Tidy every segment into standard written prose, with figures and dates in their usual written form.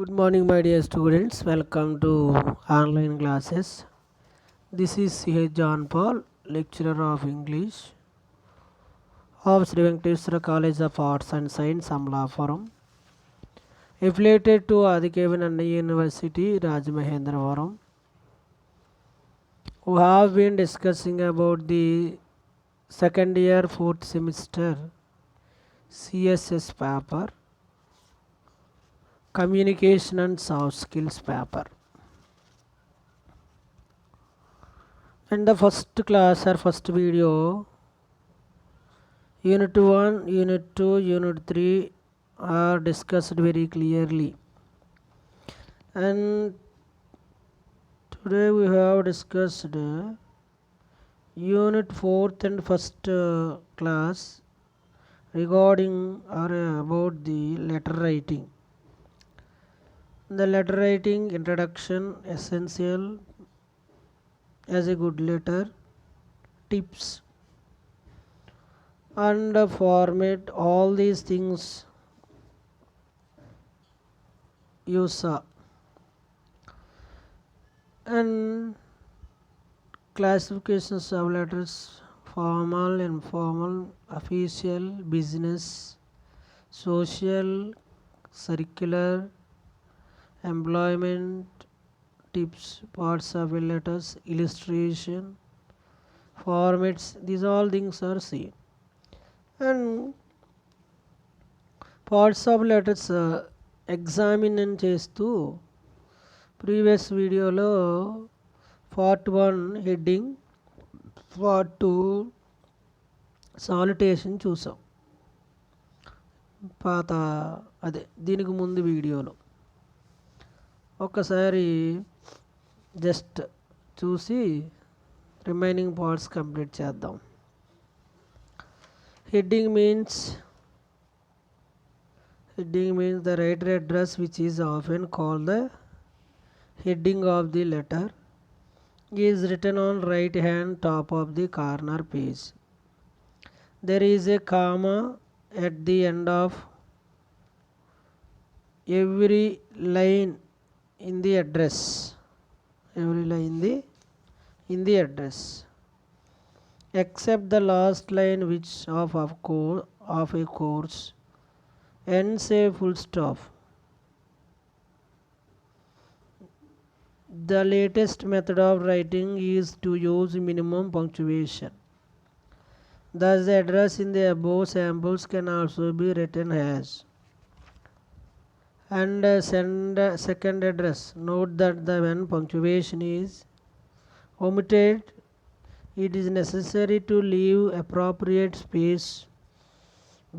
Good morning, my dear students. Welcome to online classes. This is C.H. John Paul, lecturer of English of Sri Venkateswara College of Arts and Science, Amlapuram, affiliated to Adikevan Anna University, Rajamahendravaram. We have been discussing about the second year, fourth semester CSS paper, communication and soft skills paper. In the first class or first video, Unit 1, Unit 2, Unit 3 are discussed very clearly. And today we have discussed Unit 4th and first class regarding or about the letter writing. The letter writing introduction, essential as a good letter, tips and format, all these things you saw. And classifications of letters: formal, informal, official, business, social, circular, employment, tips, parts of letters, illustration, formats, these all things are seen. And parts of letters examine చేస్తూ previous వీడియోలో part 1 heading, part 2 salutation చూసాం. దీనికి ముందు వీడియోలో ఒక్కసారి just చూసి remaining parts complete చేద్దాం. Heading means the writer address, which is often called the heading of the letter, is written on right hand top of the corner page. There is a comma at the end of every line in the address. Except the last line, which of a course ends a full stop. The latest method of writing is to use minimum punctuation. Thus, the address in the above samples can also be written as and second address. Note that when punctuation is omitted, it is necessary to leave appropriate space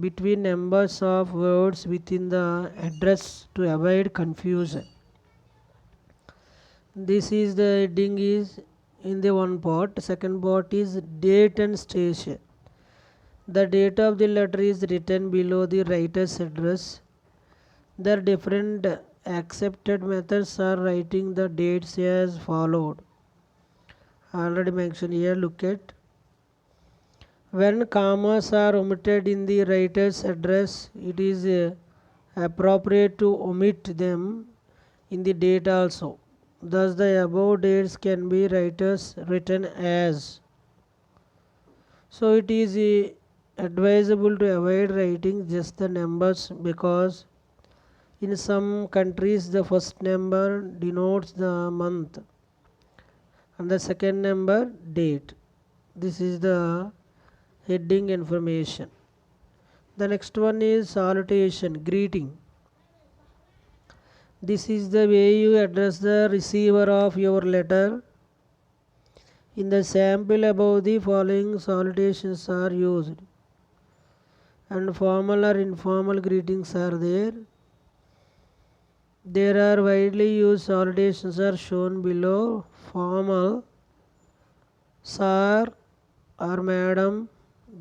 between numbers of words within the address to avoid confusion. This is the heading is in the one part. Second part is date and station. The date of the letter is written below the writer's address. There are different accepted methods for writing the dates as followed. Already mentioned here. Look at, when commas are omitted in the writer's address, it is appropriate to omit them in the date also. Thus, the above dates can be written as. So it is advisable to avoid writing just the numbers, because in some countries the first number denotes the month and the second number date. This is the heading information. The next one is salutation, greeting. This is the way you address the receiver of your letter. In the sample above, the following salutations are used, and formal or informal greetings are there. There are widely used salutations are shown below. Formal: sir or madam,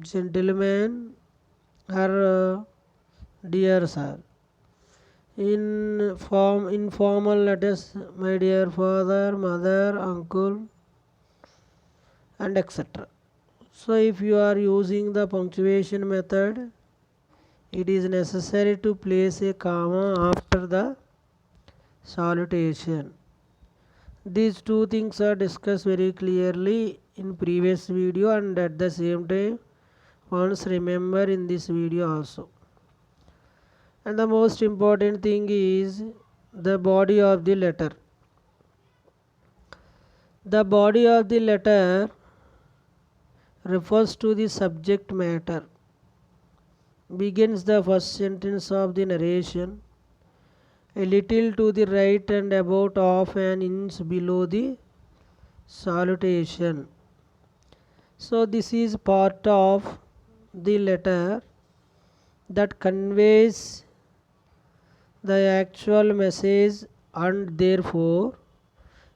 gentleman or dear sir. Informal letters: my dear father, mother, uncle, and etc. So if you are using the punctuation method, it is necessary to place a comma after the salutation. These two things are discussed very clearly in previous video, and at the same time once remember in this video also. And the most important thing is the body of the letter. The body of the letter refers to the subject matter. Begins the first sentence of the narration. A little to the right and about half an inch below the salutation. So this is part of the letter that conveys the actual message, and therefore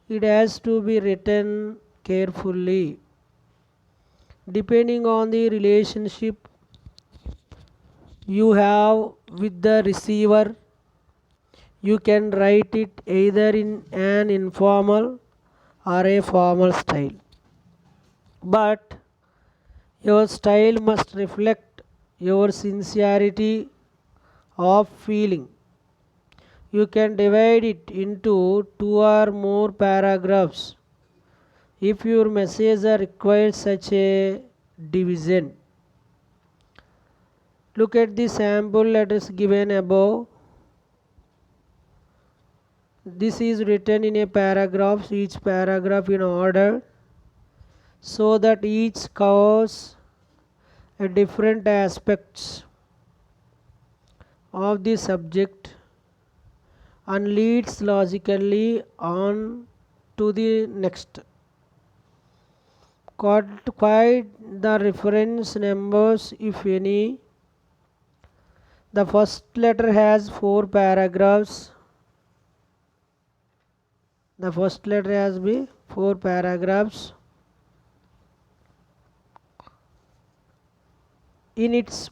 it has to be written carefully. Depending on the relationship you have with the receiver, you can write it either in an informal or a formal style. But your style must reflect your sincerity of feeling. You can divide it into 2 or more paragraphs if your message requires such a division. Look at the sample letters given above. This is written in a paragraph, each paragraph in order, so that each covers a different aspects of the subject and leads logically on to the next. Quite the reference numbers, if any. The first letter has 4 paragraphs. The first letter has 4 paragraphs. In its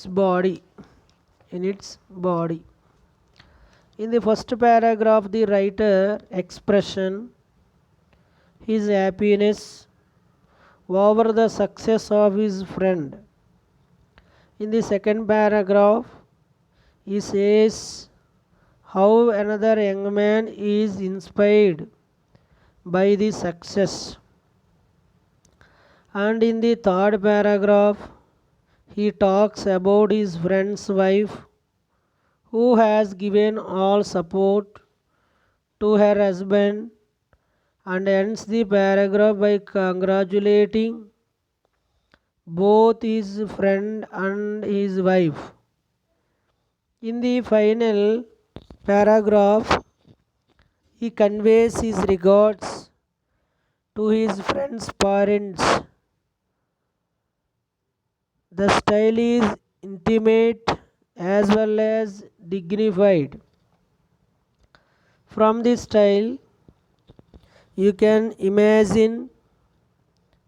body. In the first paragraph, the writer expression his happiness over the success of his friend. In the second paragraph, he says how another young man is inspired by the success. And in the third paragraph, he talks about his friend's wife who has given all support to her husband, and ends the paragraph by congratulating both his friend and his wife. In the final paragraph, he conveys his regards to his friend's parents. The style is intimate as well as dignified. From this style, you can imagine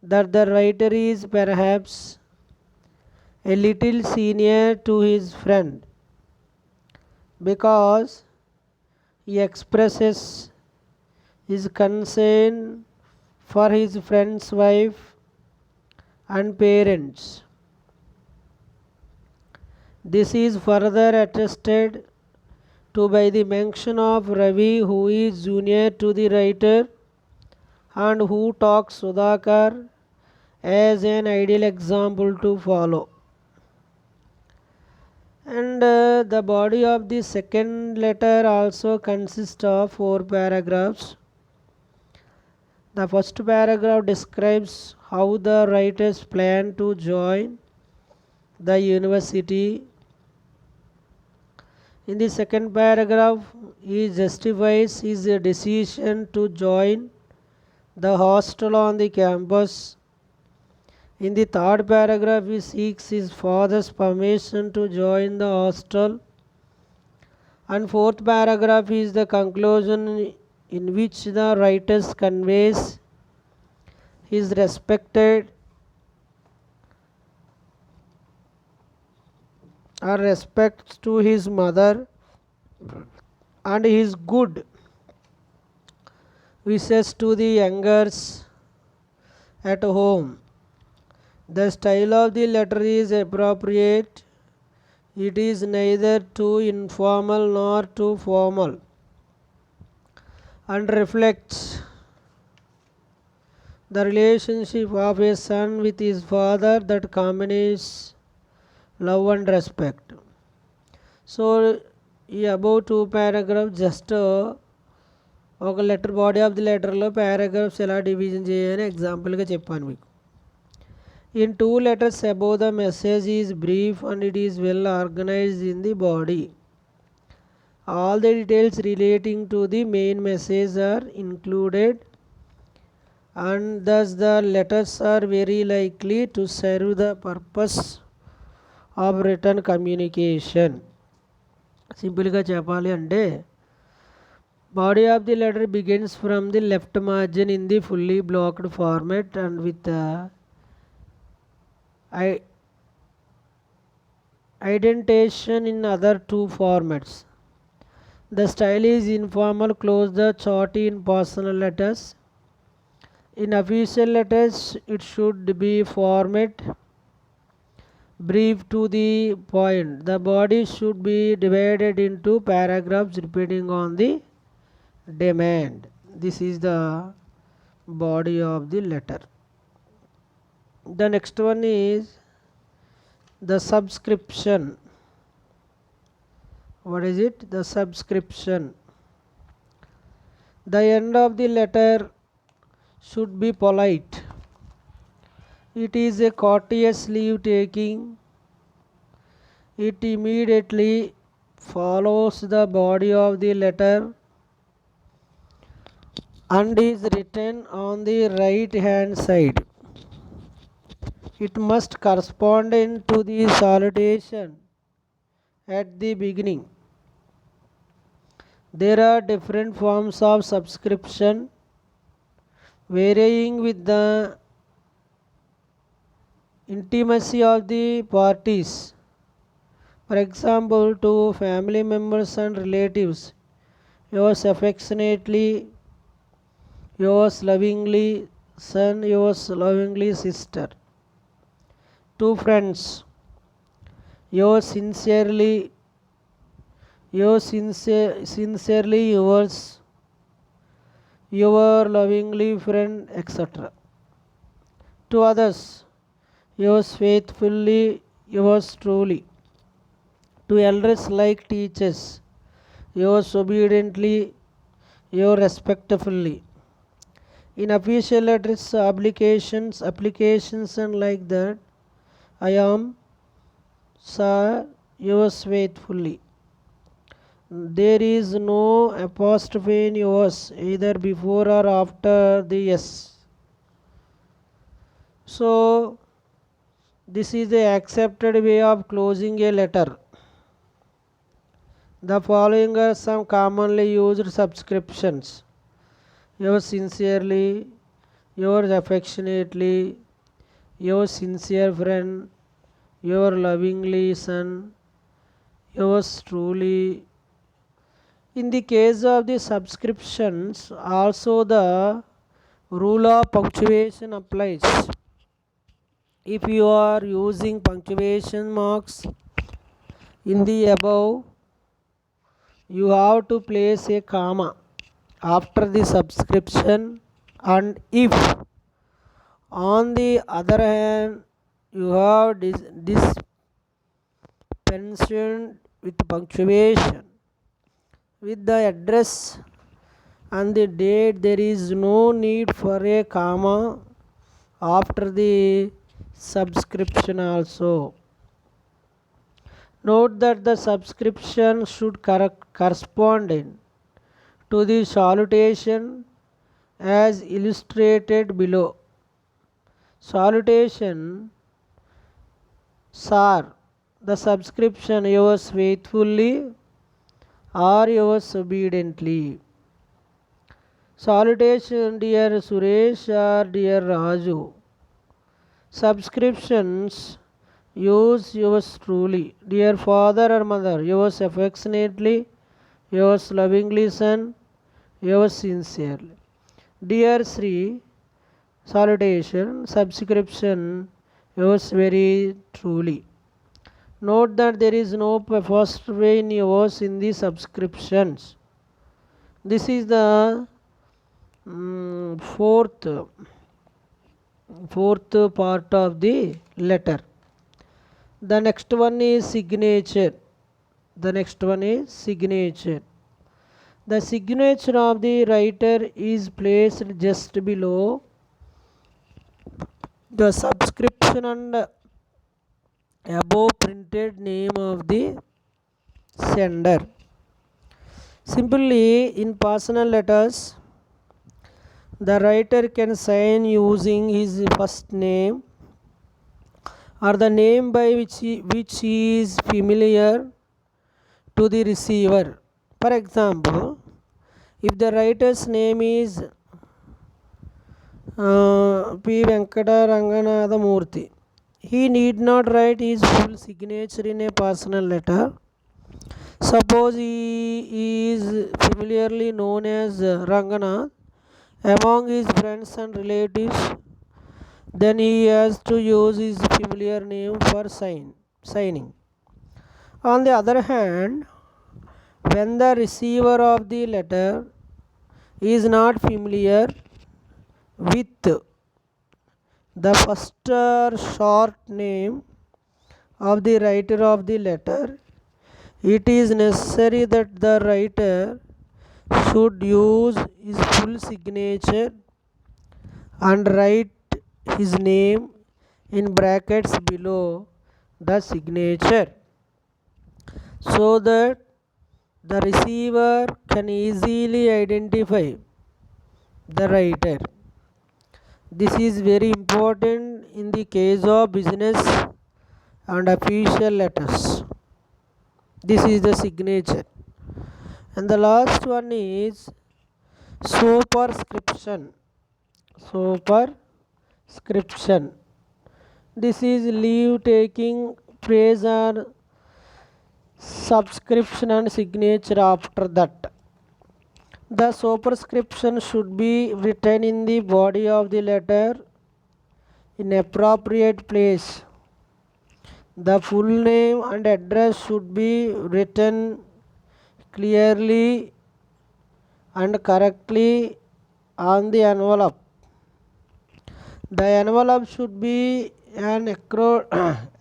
that the writer is perhaps a little senior to his friend, because he expresses his concern for his friend's wife and parents. This is further attested to by the mention of Ravi, who is junior to the writer and who talks Sudhakar as an ideal example to follow. And the body of the second letter also consists of 4 paragraphs. The first paragraph describes how the writers plan to join the university. In the second paragraph, he justifies his decision to join the hostel on the campus. In the third paragraph, he seeks his father's permission to join the hostel. And fourth paragraph is the conclusion, in which the writer conveys his respected or respect to his mother and his good wishes to the youngers at home. The style of the letter is appropriate. It is neither too informal nor too formal. and reflects the relationship of a son with his father that combines love and respect. So ఈ above 2 paragraphs just ఒక letter body of the లెటర్లో paragraphs ఎలా division చేయని ఎగ్జాంపుల్గా చెప్పాను మీకు. In 2 letters above, the message is brief and it is well organized in the body. All the details relating to the main message are included, and thus the letters are very likely to serve the purpose of written communication. సింపుల్గా చెప్పాలి అంటే body of the letter begins from the left margin in the fully blocked format and with indentation in other 2 formats. The style is informal, close the chart in personal letters. In official letters it should be format, brief to the point. The body should be divided into paragraphs depending on the demand. This is the body of the letter. The next one is the subscription. What is it? The subscription. The end of the letter should be polite. It is a courteous leave taking. It immediately follows the body of the letter and is written on the right hand side. It must correspond to the salutation at the beginning. There are different forms of subscription varying with the intimacy of the parties. For example, to family members and relatives, yours affectionately, yours lovingly son, yours lovingly sister. To friends, yours sincerely, sincerely yours, your lovingly friend, etc. To others, yours faithfully, yours truly. To elders like teachers, yours obediently, yours respectfully. In official letters, applications and like that, I am, sir, yours faithfully. There is no apostrophe in yours either before or after the yes. So this is the accepted way of closing a letter. The following are some commonly used subscriptions: yours sincerely, yours affectionately, your sincere friend, your lovingly son, yours truly. In the case of the subscriptions, also the rule of punctuation applies. If you are using punctuation marks in the above, you have to place a comma after the subscription, and if on the other hand you have dispensed with punctuation with the address and the date, there is no need for a comma after the subscription also. Note that the subscription should correspond to the salutation as illustrated below. Salutation: sir. The subscription: yours faithfully or yours obediently. Salutation: dear Suresh or dear Raju. Subscriptions: use yours truly, dear father or mother, yours affectionately, yours lovingly son, yours sincerely. Dear Sri. Salutation: subscription: yours very truly. Note that there is no apostrophe in yours in the subscriptions. This is the fourth part of the letter. The next one is signature. The signature of the writer is placed just below the subscription and above printed name of the sender. Simply, in personal letters, the writer can sign using his first name or the name by which he is familiar to the receiver. For example, if the writer's name is P. Venkata Ranganatha Murthy, he need not write his full signature in a personal letter. Suppose he is familiarly known as Ranganath among his friends and relatives, then he has to use his familiar name for signing. On the other hand, when the receiver of the letter is not familiar with the first or short name of the writer of the letter, it is necessary that the writer should use his full signature and write his name in brackets below the signature so that the receiver can easily identify the writer. This is very important in the case of business and official letters. This is the signature. And the last one is superscription. This is leave taking phrase or subscription and signature after that. The superscription should be written in the body of the letter in appropriate place. The full name and address should be written clearly and correctly on the envelope. The envelope should be in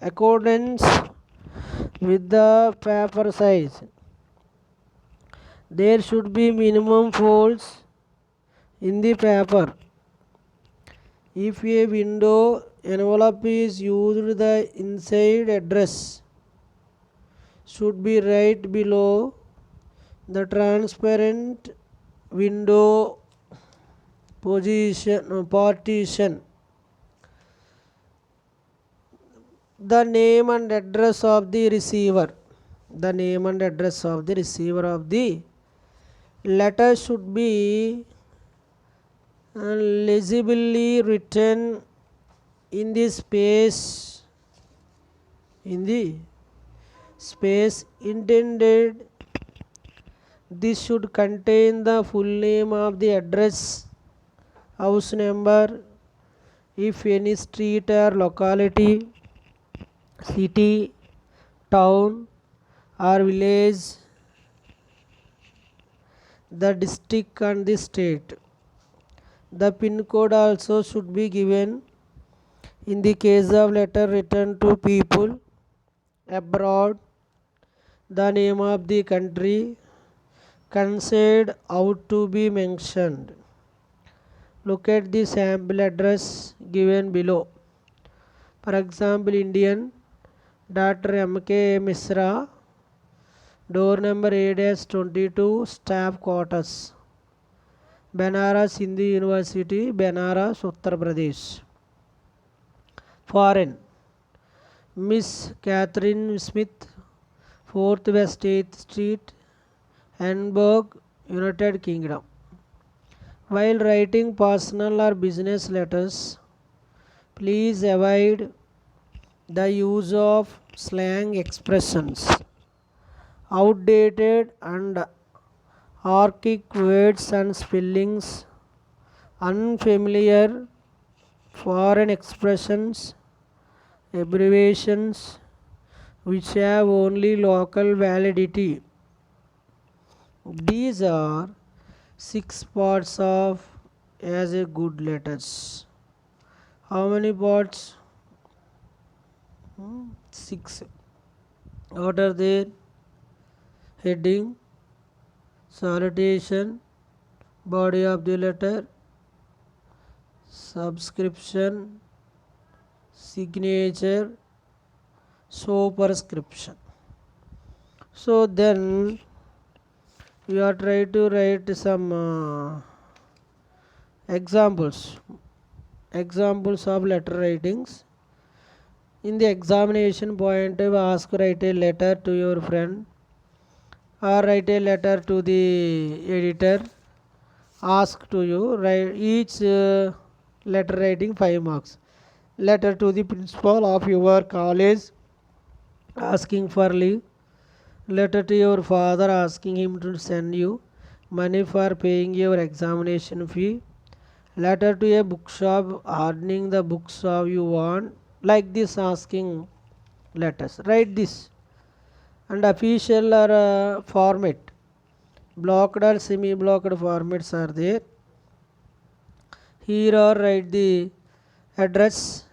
accordance with the paper size. There should be minimum folds in the paper. If a window envelope is used, the inside address should be right below the transparent window partition. The name and address of the receiver. The name and address of the receiver of the letter should be legibly written in the space intended. This should contain the full name of the address, house number, if any street or locality, city, town or village, the district and the state. The pin code also should be given in the case of letter written to people abroad. The name of the country concerned out to be mentioned. Look at the sample address given below. For example, Indian, Dr. M.K. Misra, door number A-22, staff quarters, Banaras Hindu University, Banaras, Uttar Pradesh. Foreign, Miss Catherine Smith, 4th West 8th Street, Hamburg, United Kingdom. While writing personal or business letters, please avoid the use of slang expressions, outdated and archaic words and spellings, unfamiliar foreign expressions, abbreviations which have only local validity. These are 6 parts of as a good letters. How many parts? 6. What are they? Heading, salutation, body of the letter, subscription, signature, superscription. So then we are trying to write some examples of letter writings. In the examination point, ask write a letter to your friend or write a letter to the editor. Ask to you write each letter writing 5 marks. Letter to the principal of your college asking for leave. Letter to your father asking him to send you money for paying your examination fee. Letter to a bookshop ordering the books of you want. Like this asking letters. Write this. And official or format. Blocked or semi-blocked formats are there. Here are write the address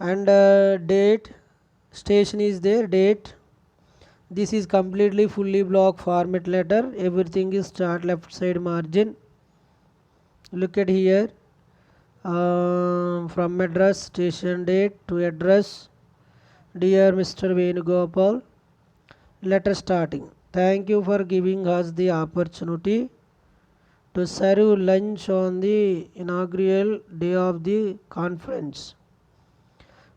and date. Station is there, date. This is completely fully block format letter. Everything is start left side margin. Look at here. From address, station date to address. Dear Mr. Venugopal, letter starting. Thank you for giving us the opportunity to serve lunch on the inaugural day of the conference.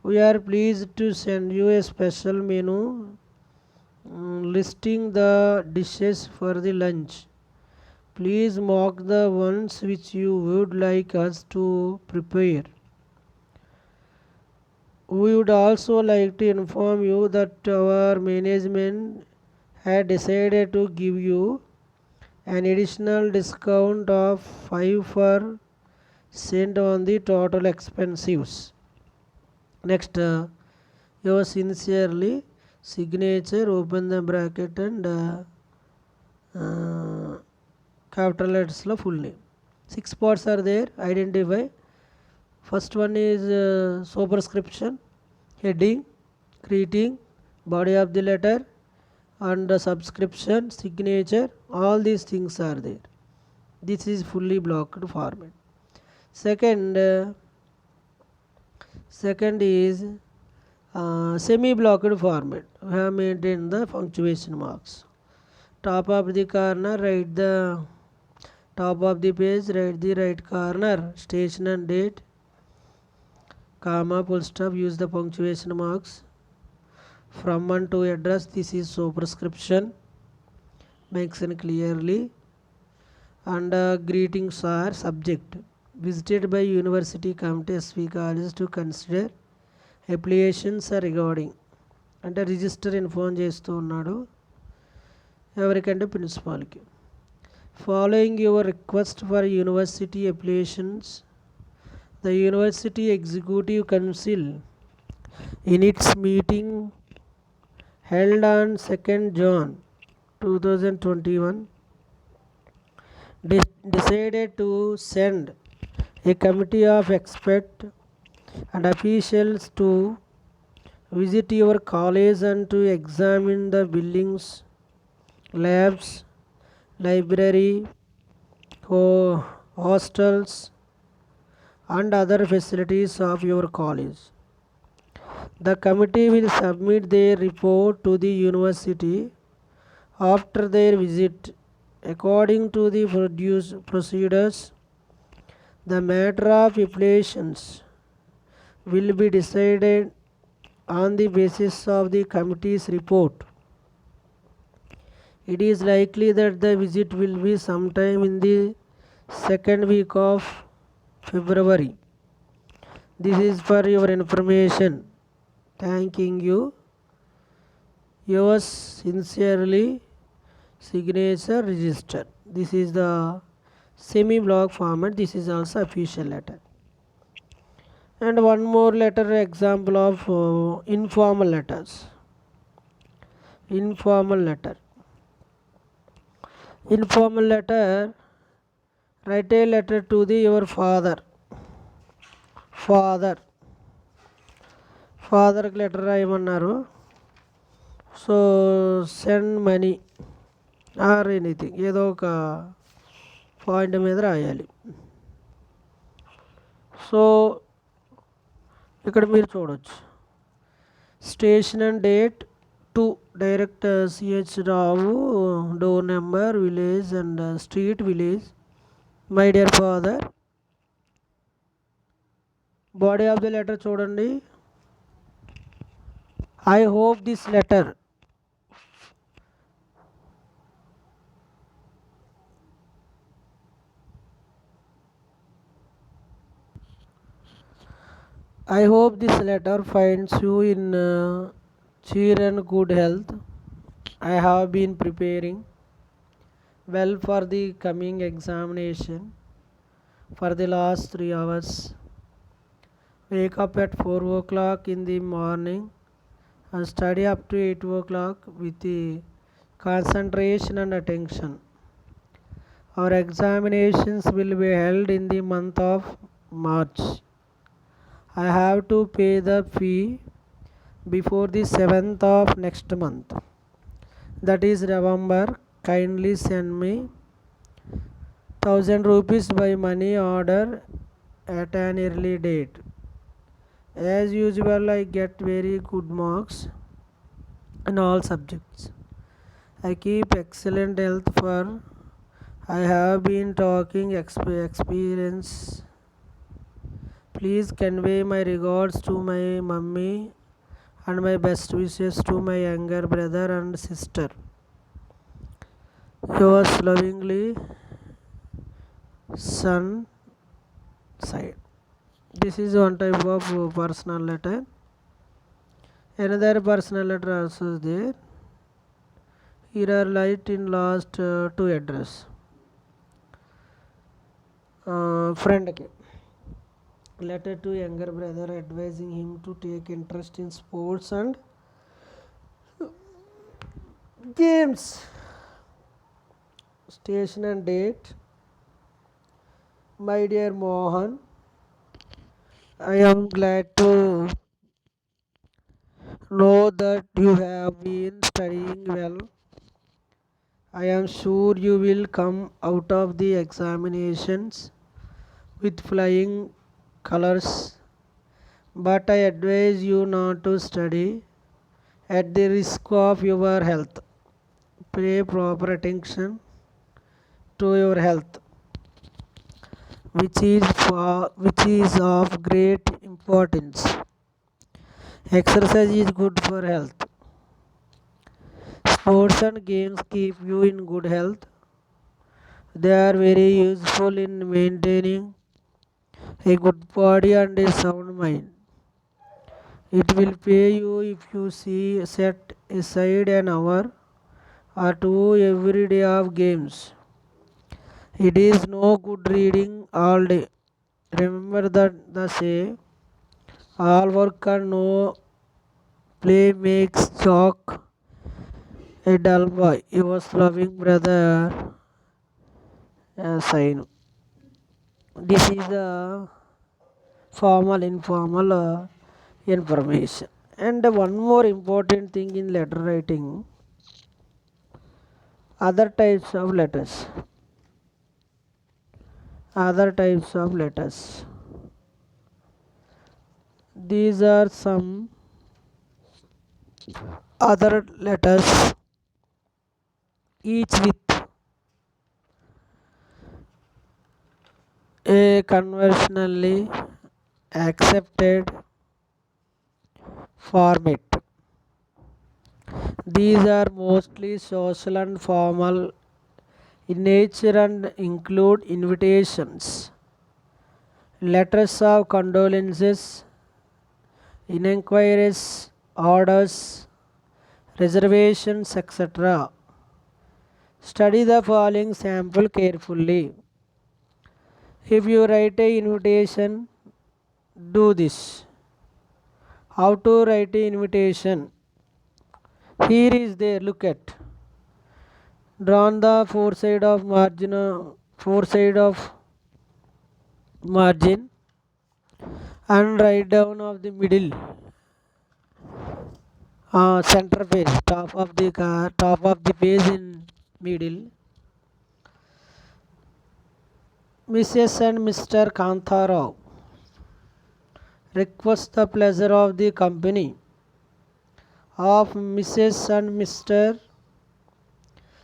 We are pleased to send you a special menu listing the dishes for the lunch. Please mark the ones which you would like us to prepare. We would also like to inform you that our management had decided to give you an additional discount of 5% on the total expenses. Next, yours sincerely, signature, open the bracket and capital letters full name. 6 parts are there. Identify. First one is superscription, heading, greeting, body of the letter, and subscription, signature. All these things are there. This is fully blocked format. Second is semi-blocked format. We have maintained the punctuation marks. Top of the corner, write the top of the page, write the right corner, station and date, comma, full stop, use the punctuation marks. From and to address, this is superscription, mention clearly. And greetings are subject. Visited by University Committee SV Colleges to consider applications are regarding. అంటే register inform చేస్తూ ఉన్నాడు ఎవరికంటే ప్రిన్సిపాల్కి. Following your request for university applications, the university executive council in its meeting held on 2nd June 2021 decided to send a committee of experts and officials to visit your college and to examine the buildings, labs, library, hostels and other facilities of your college. The committee will submit their report to the university after their visit. According to the procedures, the matter of applications will be decided on the basis of the committee's report. It is likely that the visit will be sometime in the second week of February. This is for your information. Thanking you. Yours sincerely, signature, register. This is the semi-block format. This is also official letter. And one more letter example of informal letters. Informal letter. Informal letter, Write a letter to your father. ఫాదర్కి letter రాయమన్నారు. So send money or anything, ఏదో ఒక point మీద రాయాలి. So ఇక్కడ మీరు చూడవచ్చు station and date to direct CH Rao, door number, village and street, village, my dear father. Body of the letter చూడండి. I hope this letter finds you in cheer and good health. I have been preparing well for the coming examination for the last 3 hours. Wake up at 4 o'clock in the morning and study up to 8 o'clock with the concentration and attention. Our examinations will be held in the month of March. I have to pay the fee before the 7th of next month, that is November. Kindly send me 1000 rupees by money order at an early date. As usual, I get very good marks in all subjects. I keep excellent health, for I have been talking experience. Please convey my regards to my mummy and my best wishes to my younger brother and sister. Yours lovingly, son side. This is one type of personal letter. Another personal letter also is there. Here are light in last two address. Friend ke letter to younger brother advising him to take interest in sports and games. Station and date. My dear Mohan, I am glad to know that you have been studying well. I am sure you will come out of the examinations with flying colors, but I advise you not to study at the risk of your health. Pay proper attention to your health, which is of great importance. Exercise is good for health. Sports and games keep you in good health. They are very useful in maintaining a good body and a sound mind. It will pay you if you set aside an hour or two every day of games. It is no good reading all day. Remember that the say, all work and no play makes Jock a dull boy. Yours loving brother, Sainu. This is a informal information. And one more important thing in letter writing, other types of letters. These are some other letters, each with a conventionally accepted format. These are mostly social and formal in nature and include invitations, letters of condolences, inquiries, orders, reservations, etc. Study the following sample carefully. If you write a invitation, do this. How to write an invitation? Here is there, look at. Draw on the four side of margin four side of margin and write down of the middle center page, top of the page in middle. Mrs. and Mr. Kantharao request the pleasure of the company of Mrs. and Mr.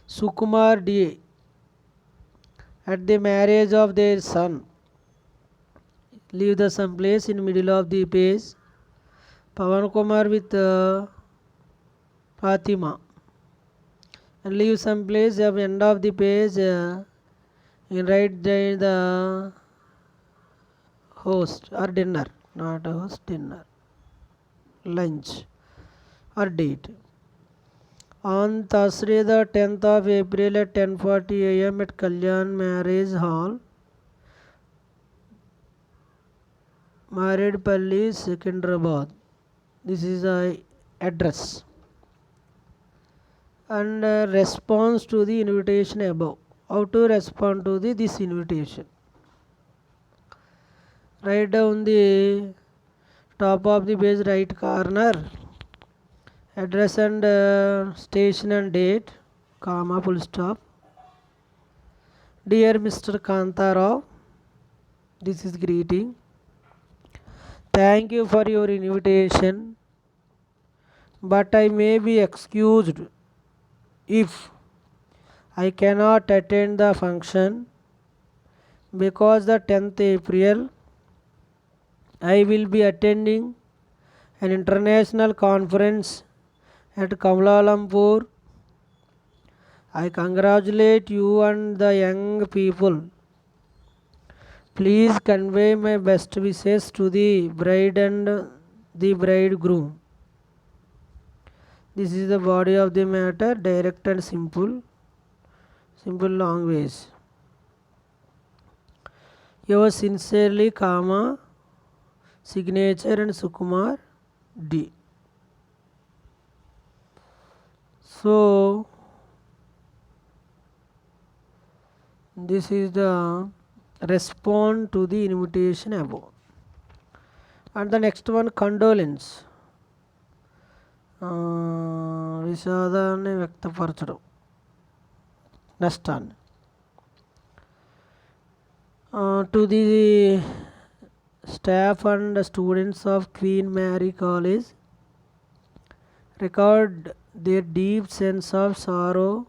Sukumar D at the marriage of their son. Leave the some place in middle of the page. Pavan Kumar with Fatima, and leave some place at the end of the page. In write the host or dinner, not a host, dinner, lunch or date. On Thursday the 10th of April at 10:40 a.m. at Kalyan Marriage Hall, Maredpalli, Secunderabad. This is the address. And response to the invitation above. How to respond to this invitation? Write down the top of the page right corner, address and station and date, comma, full stop. Dear Mr. Kantharao, this is greeting. Thank you for your invitation, but I may be excused if I cannot attend the function because the 10th April I will be attending an international conference at Kuala Lumpur. I congratulate you and the young people. Please convey my best wishes to the bride and the bridegroom. This is the body of the matter, direct and simple language. Yours sincerely, comma, signature and Sukumar D. So this is the respond to the invitation above. And the next one, condolence. విషాదాన్ని వ్యక్తపరచడం, నష్టాన్ని. To the staff and students of Queen Mary College, record their deep sense of sorrow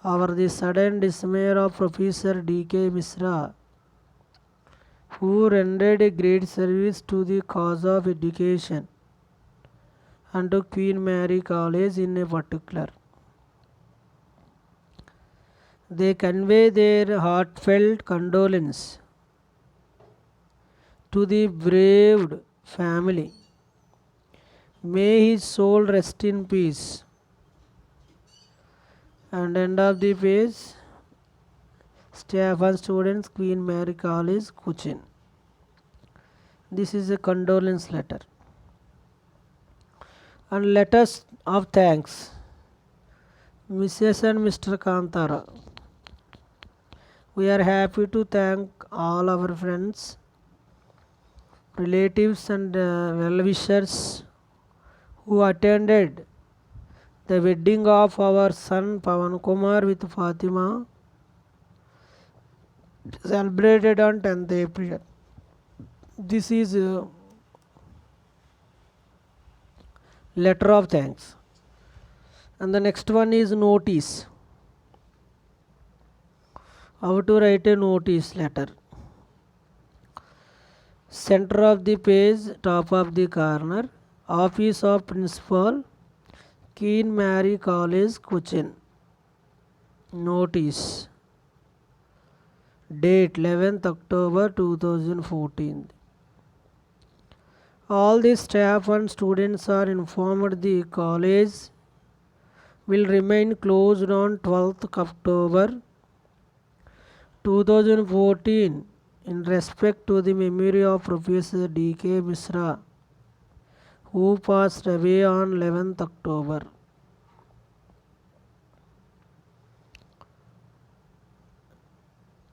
over the sudden dismay of Professor D.K. Misra, who rendered a great service to the cause of education and to Queen Mary College in a particular. They convey their heartfelt condolence to the bereaved family. May his soul rest in peace. And end of the page, staff and students, Queen Mary College, Cochin. This is a condolence letter. And letters of thanks. Mrs. and Mr. Kantara, we are happy to thank all our friends, relatives and well-wishers who attended the wedding of our son Pavan Kumar with Fatima, celebrated on 10th April. This is letter of thanks. And the next one is notice. How to write a notice letter? Center of the page, top of the corner, office of principal, Queen Mary College, Cochin. Notice. Date 11th October 2014. All the staff and students are informed the college will remain closed on 12th October 2014 in respect to the memory of Professor D.K. Misra, who passed away on 11th October.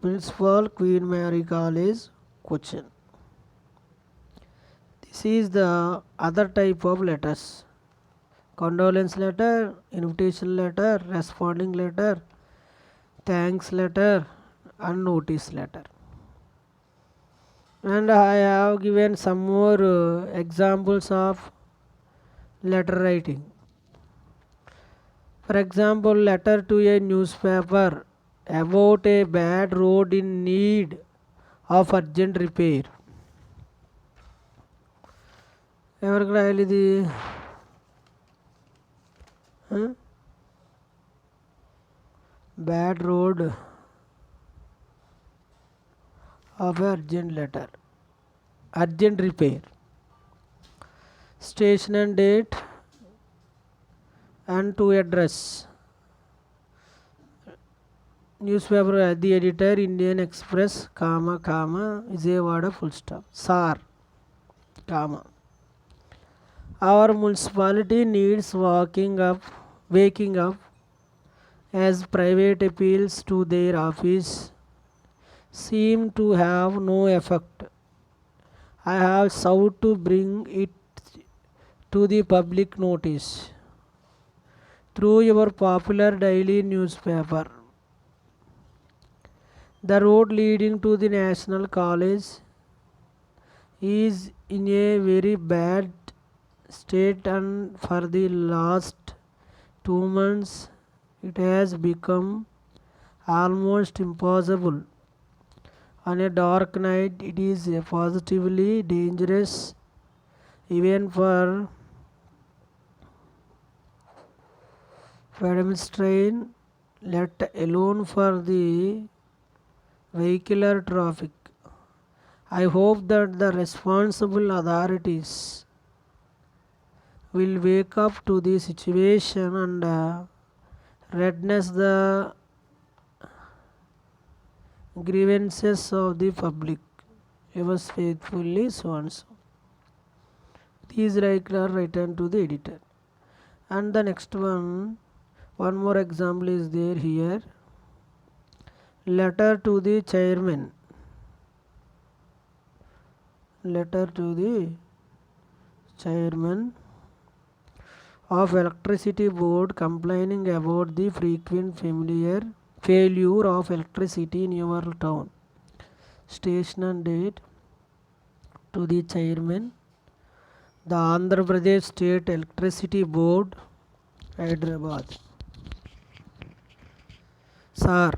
Principal, Queen Mary College, Cochin. This is the other type of letters: condolence letter, invitation letter, responding letter, thanks letter, and notice letter. And I have given some more examples of letter writing. For example, letter to a newspaper about a bad road in need of urgent repair. ఎవరికి రాయాలి ఇది? Bad road of urgent letter, urgent repair, station and date, and to address. Newspaper, the editor, Indian Express, comma, Vijayawada, full stop. Sir, comma. Our municipality needs waking up as private appeals to their office seem to have no effect. I have sought to bring it to the public notice through your popular daily newspaper. The road leading to the National College is in a very bad state, and for the last 2 months it has become almost impossible. On a dark night it is positively dangerous even for pedestrian, let alone for the vehicular traffic. I hope that the responsible authorities will wake up to the situation and redress the grievances of the public. Yours faithfully, so and so. These are written to the editor. And the next one more example is there here. Letter to the chairman. Letter to the chairman of Electricity Board complaining about the frequent failure of electricity in your town. Station and date, to the chairman, the Andhra Pradesh State Electricity Board, Hyderabad. Sir,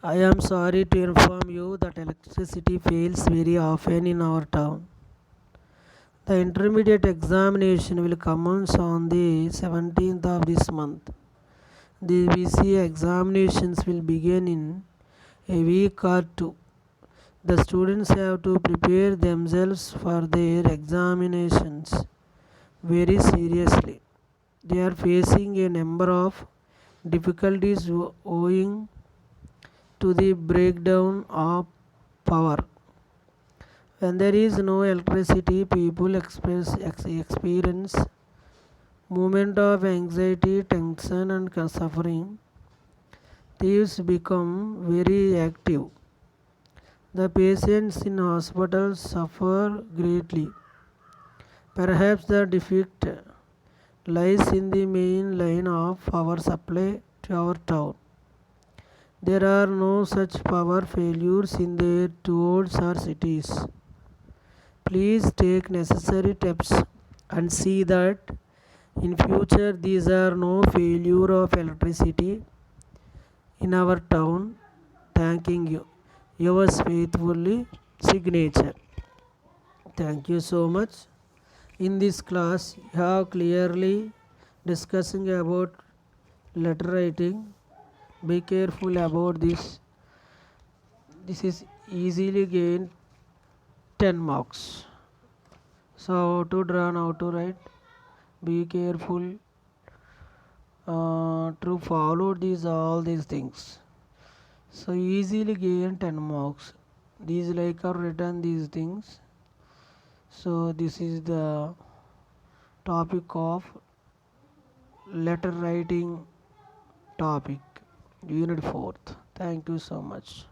I am sorry to inform you that electricity fails very often in our town. The intermediate examination will commence on the 17th of this month. The VC examinations will begin in a week or two. The students have to prepare themselves for their examinations very seriously. They are facing a number of difficulties owing to the breakdown of power. When there is no electricity, people experience moment of anxiety, tension, and suffering. Thieves become very active. The patients in hospitals suffer greatly. Perhaps the defect lies in the main line of power supply to our town. There are no such power failures in their towns or cities. Please take necessary steps and see that in future these are no failure of electricity in our town. Thanking you. Yours faithfully, signature. Thank you so much. In this class you have clearly discussing about letter writing. Be careful about this. This is easily gained 10 marks. So how to draw, how to write. Be careful to follow all these things. So easily gain 10 marks. These are written these things. So this is the topic of letter writing topic, unit 4th. Thank you so much.